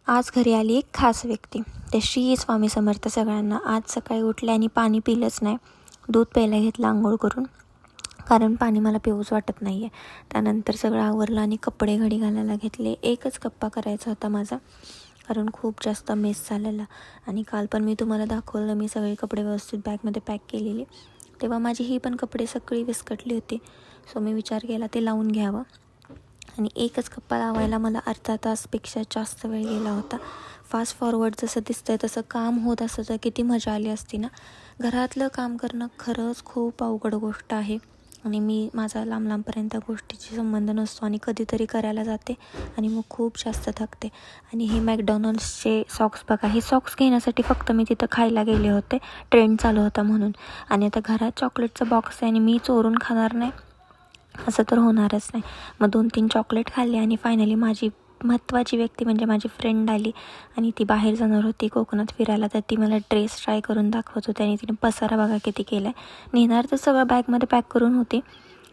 आज घरी आली एक खास व्यक्ती. ते श्री स्वामी समर्थ सगळ्यांना. आज सकाळी उठले आणि पाणी पिलंच नाही. दूध प्यायला घेतलं आंघोळ करून, कारण पाणी मला पिऊच वाटत नाही आहे. त्यानंतर सगळं आवरलं आणि कपडे घडी घालायला घेतले. एकच कप्पा करायचा होता माझा, कारण खूप जास्त मेस झालेला. आणि काल पण मी तुम्हाला दाखवलं, मी सगळे कपडे व्यवस्थित बॅगमध्ये पॅक केलेले. तेव्हा माझी ही पण कपडे सगळी विस्कटली होती. सो मी विचार केला ते लावून घ्यावं. आणि एकच कप्पा लावायला मला अर्धा तासपेक्षा जास्त वेळ गेला होता. फास्ट फॉरवर्ड जसं दिसतंय तसं काम होत असतं तर किती मजा आली असती ना. घरातलं काम करणं खरंच खूप अवघड गोष्ट आहे. आणि मी माझा लांबपर्यंत गोष्टीची संबंध नसतो आणि कधीतरी करायला जाते आणि मग खूप जास्त थकते. आणि हे मॅकडॉनल्ड्सचे सॉक्स बघा, हे सॉक्स घेण्यासाठी फक्त मी तिथं खायला गेले होते, ट्रेंड चालू होता म्हणून. आणि आता घरात चॉकलेटचं बॉक्स आहे आणि मी चोरून खाणार नाही असं तर होणारच नाही. मग 2-3 चॉकलेट खाल्ले आणि फायनली माझी महत्त्वाची व्यक्ती म्हणजे माझी फ्रेंड आली. आणि ती बाहेर जाणार होती कोकणात फिरायला, तर ती मला ड्रेस ट्राय करून दाखवत होती. आणि तिने पसारा बघा किती केला आहे. नेणार तर सगळं बॅगमध्ये पॅक करून होती,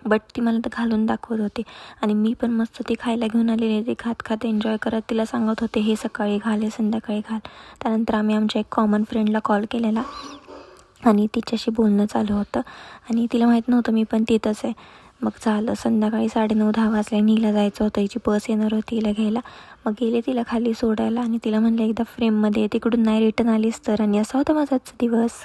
बट ती मला तर घालून दाखवत होती. आणि मी पण मस्त ती खायला घेऊन आलेली, ती खात एन्जॉय करत तिला सांगत होते हे सकाळी घाल, हे संध्याकाळी घाल. त्यानंतर आम्ही आमच्या एक कॉमन फ्रेंडला कॉल केलेला आणि तिच्याशी बोलणं चालू होतं. आणि तिला माहीत नव्हतं मी पण तिथंच आहे. मग झालं, संध्याकाळी 9:30-10 वाजले. नीला जायचं होतं, हिची बस येणार होती हिला घ्यायला. मग गेले तिला खाली सोडायला आणि तिला म्हणलं एकदा फ्रेममध्ये तिकडून नाही रिटर्न आलीस तर. आणि असा होता माझा आजचा दिवस.